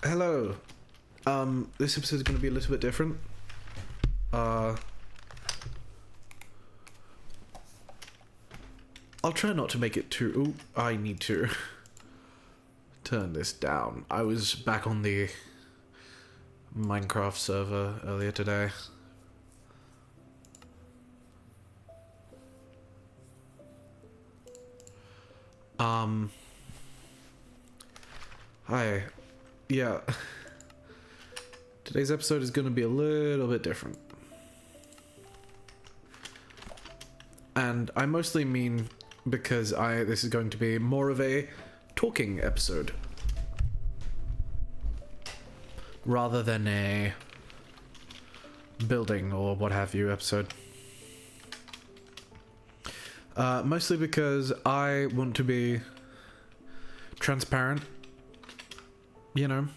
Hello. This episode is going to be a little bit different. I'll try not to make it too... Ooh, I need to turn this down. I was back on the Minecraft server earlier today. Hi. Yeah. Today's episode is going to be a little bit different. And I mostly mean because this is going to be more of a talking episode rather than a building or what have you episode. Mostly because I want to be transparent, you know.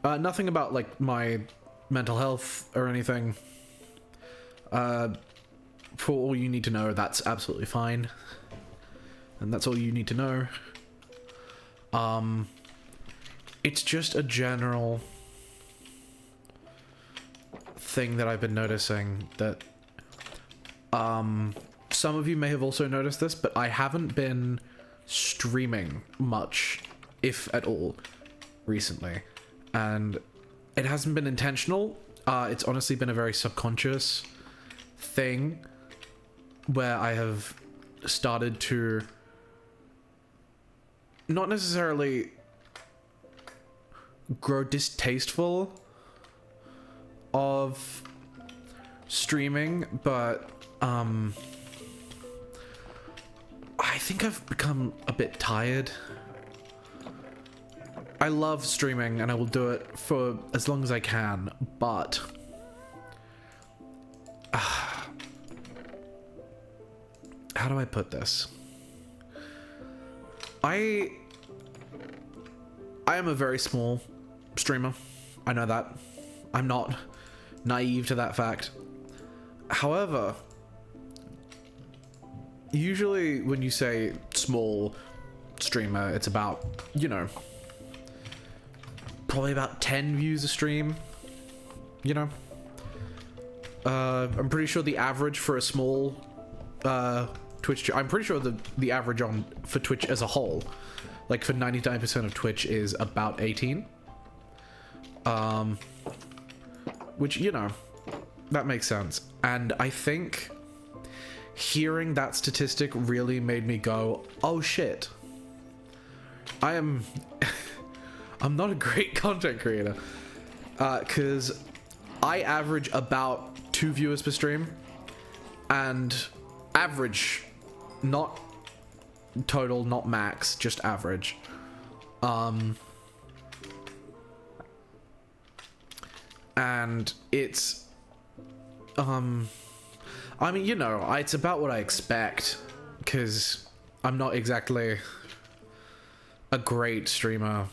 Nothing about like my mental health or anything. For all you need to know, that's absolutely fine. And that's all you need to know. It's just a general thing that I've been noticing that some of you may have also noticed this, but I haven't been streaming much, if at all, recently. And it hasn't been intentional. It's honestly been a very subconscious thing where I have started to not necessarily grow distasteful of streaming, but I think I've become a bit tired. I love streaming and I will do it for as long as I can, but how do I put this? I am a very small streamer. I know that. I'm not naive to that fact. However, usually when you say small streamer, it's about, you know, probably about 10 views a stream, you know. I'm pretty sure the average for a small Twitch, I'm pretty sure the average for Twitch as a whole, like for 99% of Twitch, is about 18. Which, you know, that makes sense. And I think hearing that statistic really made me go, oh shit, I'm not a great content creator, because I average about 2 viewers per stream, and average, not total, not max, just average. And it's, I mean, you know, it's about what I expect, because I'm not exactly a great streamer,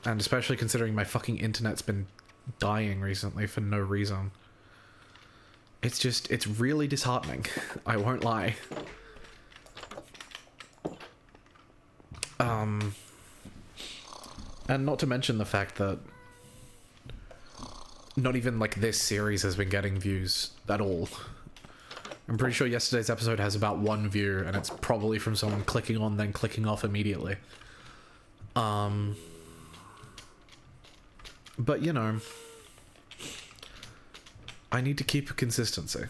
and especially considering my fucking internet's been dying recently for no reason. It's just, it's really disheartening. I won't lie. And not to mention the fact that not even like this series has been getting views at all. I'm pretty sure yesterday's episode has about 1 view, and it's probably from someone clicking on then clicking off immediately. But you know, I need to keep a consistency.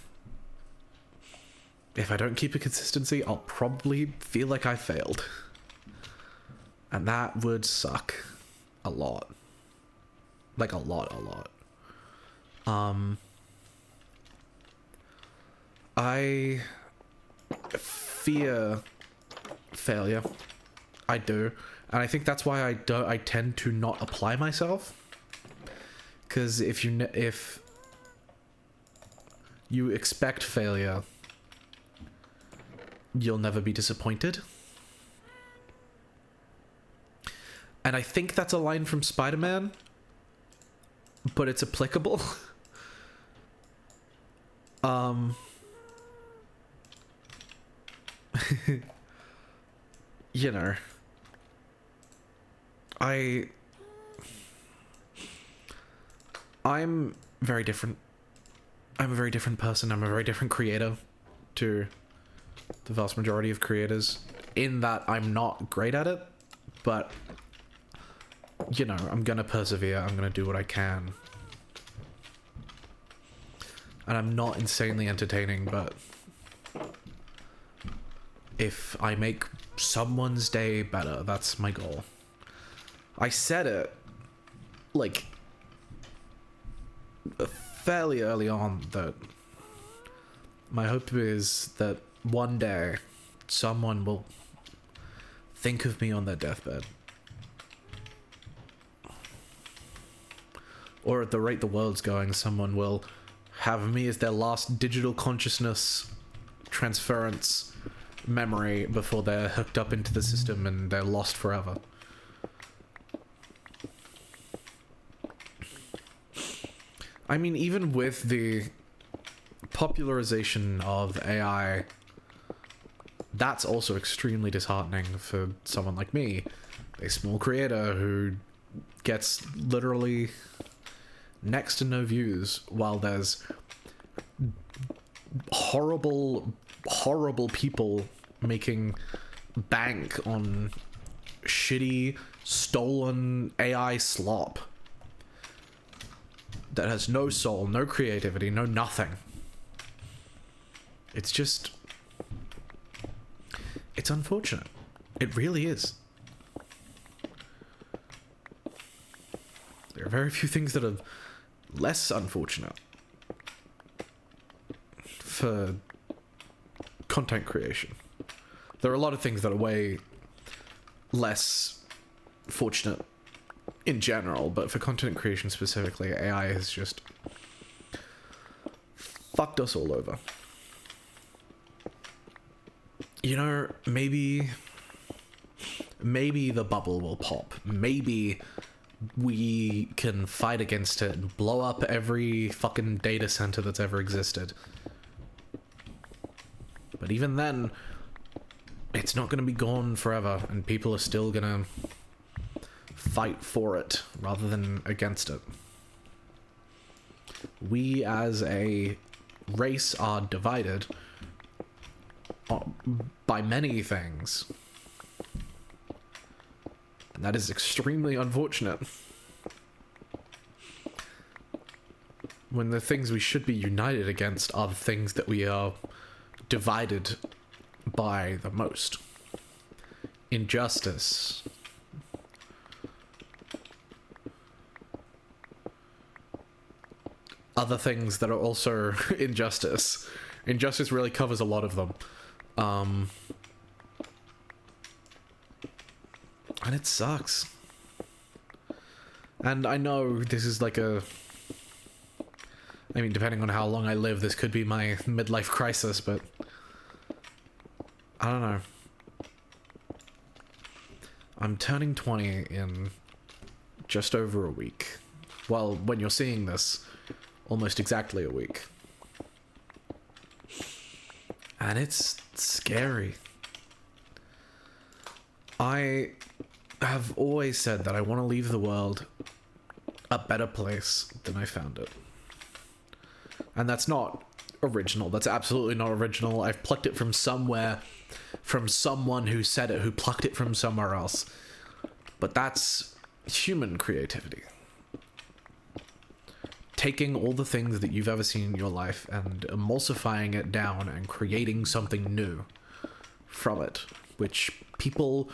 If I don't keep a consistency, I'll probably feel like I failed. And that would suck a lot. Like a lot. I fear failure. I do. And I think that's why I tend to not apply myself. Because if you expect failure, you'll never be disappointed. And I think that's a line from Spider-Man, but it's applicable. You know, I I'm very different. I'm a very different person. I'm a very different creator to the vast majority of creators, in that I'm not great at it, but, you know, I'm gonna persevere. I'm gonna do what I can. And I'm not insanely entertaining, but if I make someone's day better, that's my goal. I said it, like, fairly early on, that my hope is that one day someone will think of me on their deathbed, or at the rate the world's going, someone will have me as their last digital consciousness transference memory before they're hooked up into the system and they're lost forever. I mean, even with the popularization of AI, that's also extremely disheartening for someone like me, a small creator who gets literally next to no views, while there's horrible people making bank on shitty, stolen AI slop that has no soul, no creativity, no nothing. It's just... it's unfortunate. It really is. There are very few things that are less unfortunate for content creation. There are a lot of things that are way less fortunate in general, but for content creation specifically, AI has just fucked us all over. You know, maybe the bubble will pop. Maybe we can fight against it and blow up every fucking data center that's ever existed. But even then, it's not going to be gone forever, and people are still going to fight for it rather than against it. We as a race are divided by many things, and that is extremely unfortunate, when the things we should be united against are the things that we are divided by the most. Injustice, other things that are also injustice. Injustice really covers a lot of them. And it sucks. And I know this is like a... I mean, depending on how long I live, this could be my midlife crisis, but... I don't know. I'm turning 20 in just over a week. Well, when you're seeing this, almost exactly a week. And it's scary. I have always said that I want to leave the world a better place than I found it. And that's not original. That's absolutely not original. I've plucked it from somewhere, from someone who said it, who plucked it from somewhere else. But that's human creativity. Taking all the things that you've ever seen in your life and emulsifying it down and creating something new from it, which people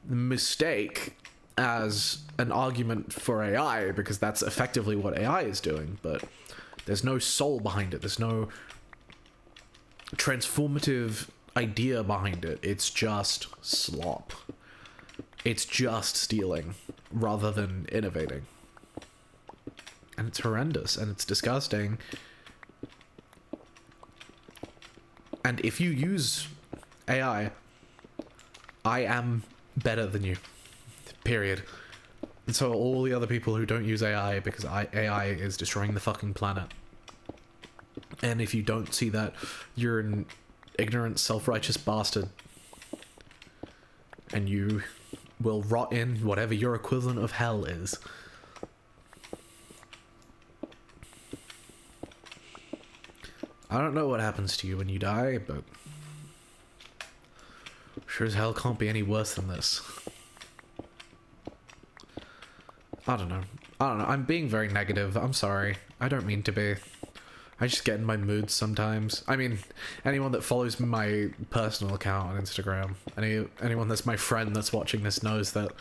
mistake as an argument for AI, because that's effectively what AI is doing, but there's no soul behind it. There's no transformative idea behind it. It's just slop. It's just stealing rather than innovating. And it's horrendous and it's disgusting. And if you use AI, I am better than you. Period. And so all the other people who don't use AI, because AI is destroying the fucking planet. And if you don't see that, you're an ignorant, self-righteous bastard. And you will rot in whatever your equivalent of hell is. I don't know what happens to you when you die, but sure as hell can't be any worse than this. I don't know. I'm being very negative. I'm sorry. I don't mean to be. I just get in my moods sometimes. I mean, anyone that follows my personal account on Instagram, anyone that's my friend that's watching this knows that,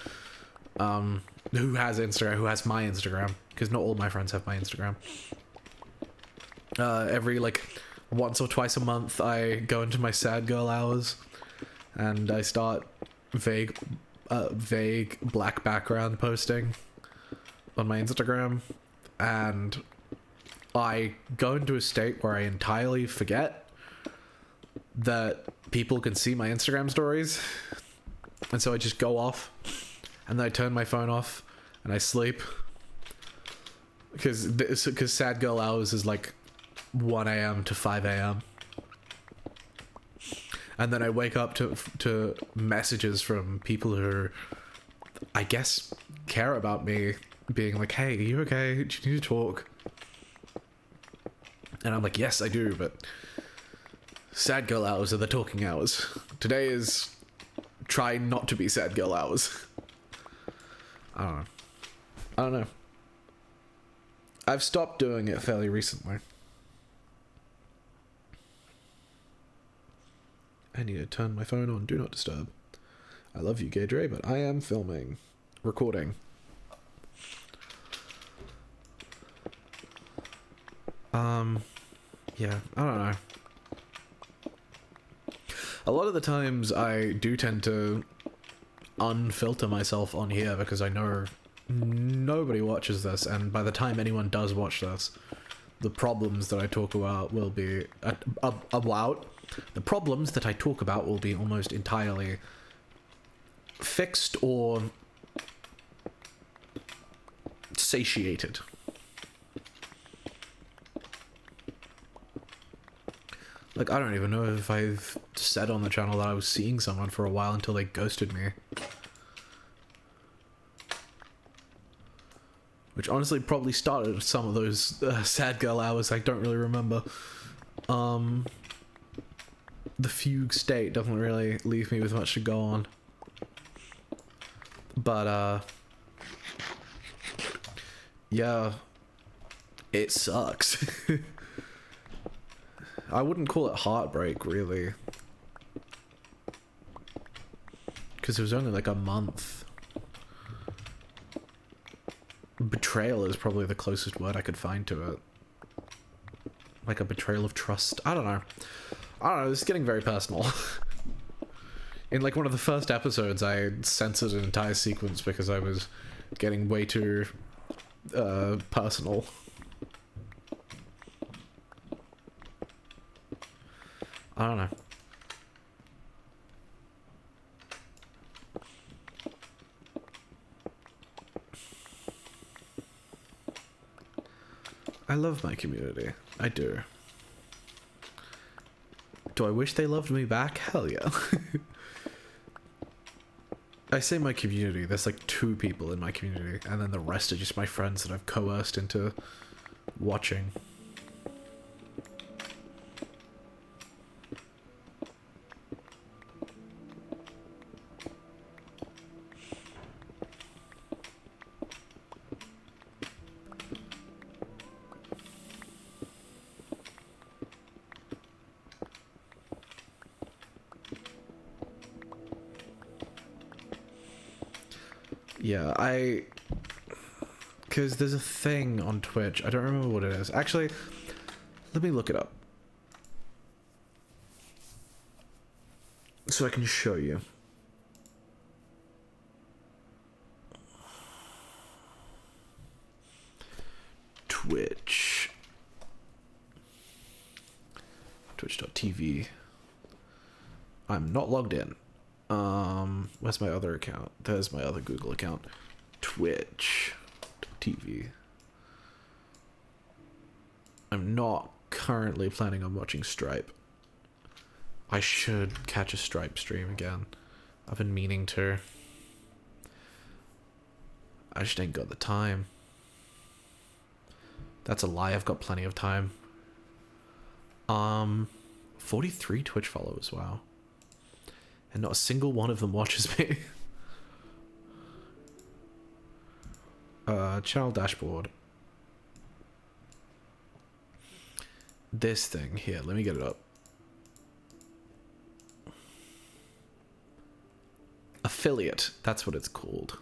who has Instagram, who has my Instagram, because not all my friends have my Instagram. Every, like, once or twice a month, I go into my sad girl hours, and I start vague black background posting on my Instagram, and I go into a state where I entirely forget that people can see my Instagram stories, and so I just go off, and then I turn my phone off, and I sleep, because sad girl hours is like 1 a.m. to 5 a.m. And then I wake up to messages from people who, I guess, care about me, being like, hey, are you okay? Do you need to talk? And I'm like, yes, I do, but sad girl hours are the talking hours. Today is try not to be sad girl hours. I don't know. I've stopped doing it fairly recently. I need to turn my phone on Do Not Disturb. I love you, Gaydre, but I am recording. Yeah, I don't know. A lot of the times I do tend to unfilter myself on here because I know nobody watches this, and by the time anyone does watch this, the problems that I talk about will be the problems that I talk about will be almost entirely fixed or satiated. Like, I don't even know if I've said on the channel that I was seeing someone for a while until they ghosted me. Which honestly probably started some of those sad girl hours I don't really remember. The fugue state doesn't really leave me with much to go on. But, yeah, it sucks. I wouldn't call it heartbreak, really. Because it was only like a month. Betrayal is probably the closest word I could find to it. Like a betrayal of trust. I don't know. This is getting very personal. In like one of the first episodes, I censored an entire sequence because I was getting way too personal. I don't know. I love my community. I do. Do I wish they loved me back? Hell yeah. I say my community, there's like 2 people in my community, and then the rest are just my friends that I've coerced into watching. Yeah, because there's a thing on Twitch, I don't remember what it is. Actually, let me look it up. So I can show you. Twitch. Twitch.tv. I'm not logged in. Where's my other account? There's my other Google account. Twitch.tv. I'm not currently planning on watching Stripe. I should catch a Stripe stream again. I've been meaning to. I just ain't got the time. That's a lie, I've got plenty of time. 43 Twitch followers, wow. And not a single one of them watches me. Channel dashboard. This thing here, let me get it up. Affiliate, that's what it's called.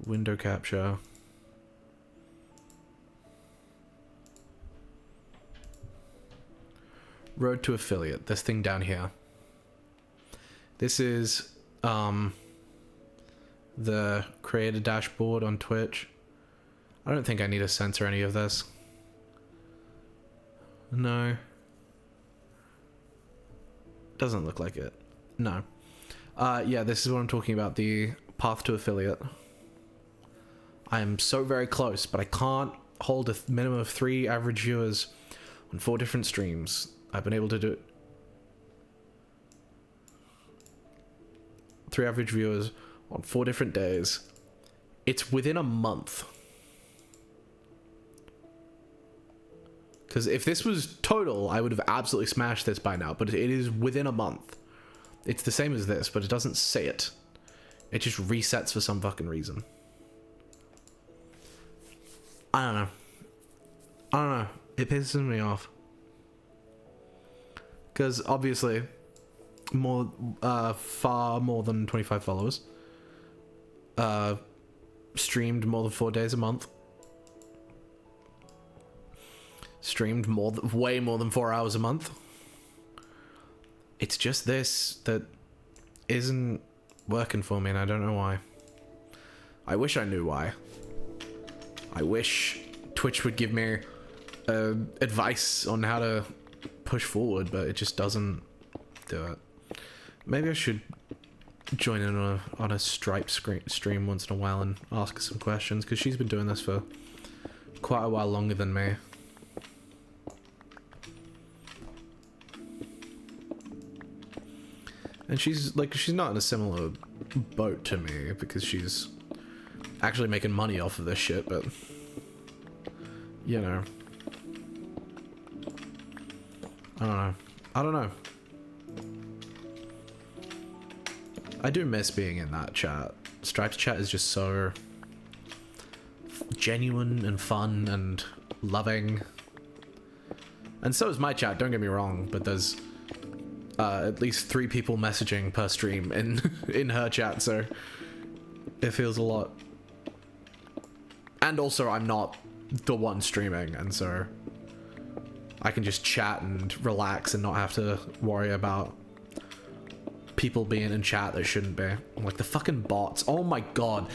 Window capture. Road to affiliate, this thing down here. This is the creator dashboard on Twitch. I don't think I need to censor any of this. No. Doesn't look like it. No. Yeah, this is what I'm talking about, the path to affiliate. I am so very close, but I can't hold a minimum of 3 average viewers on 4 different streams. I've been able to do it. 3 average viewers on 4 different days. It's within a month. Because if this was total, I would have absolutely smashed this by now, but it is within a month. It's the same as this, but it doesn't say it. It just resets for some fucking reason. I don't know. I don't know. It pisses me off. Because obviously, far more than 25 followers. Streamed more than 4 days a month. Streamed way more than 4 hours a month. It's just this that isn't working for me, and I don't know why. I wish I knew why. I wish Twitch would give me advice on how to push forward, but it just doesn't do it. Maybe I should join in on a Stripe stream once in a while and ask her some questions, because she's been doing this for quite a while longer than me. And she's not in a similar boat to me, because she's actually making money off of this shit, but you know, I don't know. I do miss being in that chat. Stripe's chat is just so genuine and fun and loving, and so is my chat, don't get me wrong, but there's at least 3 people messaging per stream in her chat, so it feels a lot. And also, I'm not the one streaming, and so I can just chat and relax and not have to worry about people being in chat that shouldn't be. Like the fucking bots. Oh my god.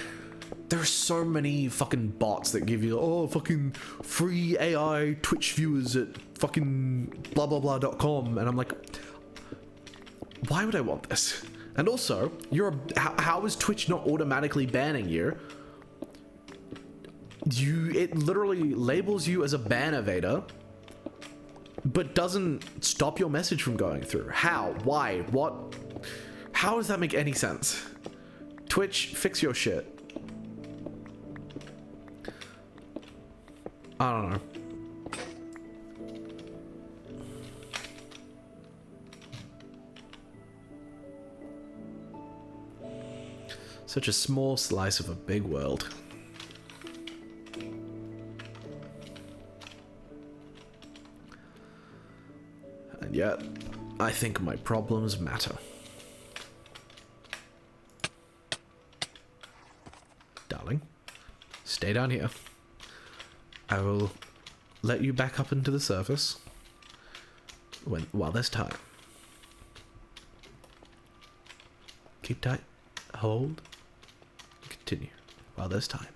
There are so many fucking bots that give you, oh, fucking free AI Twitch viewers at fucking blah blah blah.com, and I'm like, why would I want this? And also, how is Twitch not automatically banning you? It literally labels you as a ban evader, but doesn't stop your message from going through. How? Why? What? How does that make any sense? Twitch, fix your shit. I don't know. Such a small slice of a big world. And yet, I think my problems matter. Darling, stay down here. I will let you back up into the surface while there's time. Keep tight. Hold. Continue while there's time.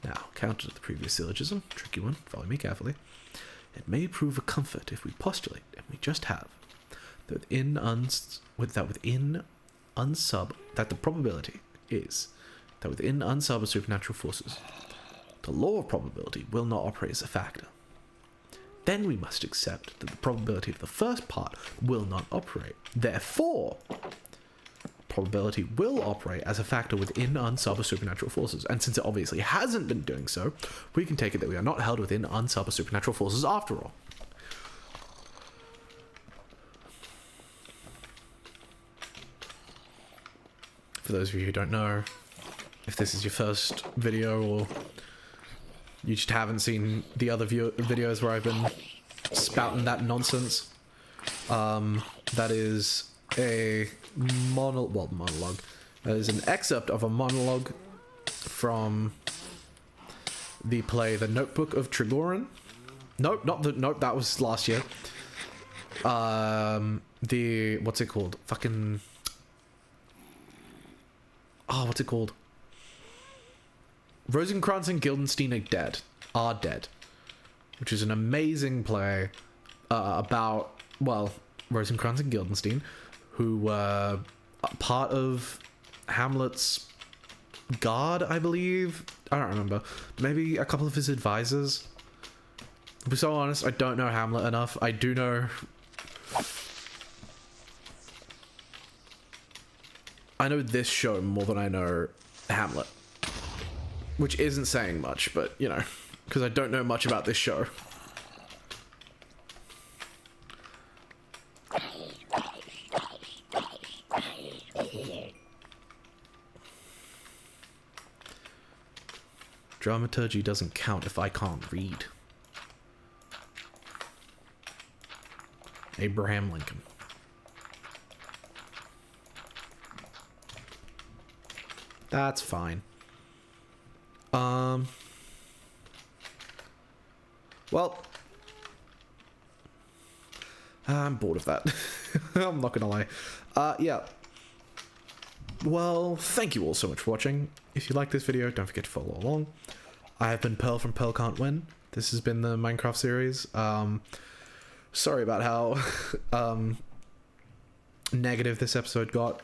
Now, counter to the previous syllogism, tricky one, follow me carefully. It may prove a comfort if we postulate, and we just have, that that the probability is that within unsub supernatural forces, the law of probability will not operate as a factor. Then we must accept that the probability of the first part will not operate. Therefore, probability will operate as a factor within unsub or supernatural forces. And since it obviously hasn't been doing so, we can take it that we are not held within unsub or supernatural forces after all. For those of you who don't know, if this is your first video or you just haven't seen the other videos where I've been spouting that nonsense, that is a monologue. That is an excerpt of a monologue from the play The Notebook of Trigorin. Nope, that was last year. What's it called? What's it called? Rosencrantz and Guildenstern are dead, which is an amazing play about, well, Rosencrantz and Guildenstern, who were part of Hamlet's guard, I believe. I don't remember. Maybe a couple of his advisors. To be so honest, I don't know Hamlet enough. I do know... I know this show more than I know Hamlet. Which isn't saying much, but, you know, because I don't know much about this show. Dramaturgy doesn't count if I can't read. Abraham Lincoln. That's fine. Well, I'm bored of that. I'm not gonna lie. Yeah. Well, thank you all so much for watching. If you like this video, don't forget to follow along. I have been Pearl from Pearl Can't Win. This has been the Minecraft series. Sorry about how negative this episode got.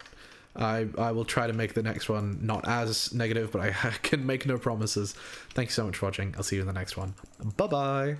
I will try to make the next one not as negative, but I can make no promises. Thank you so much for watching. I'll see you in the next one. Bye-bye.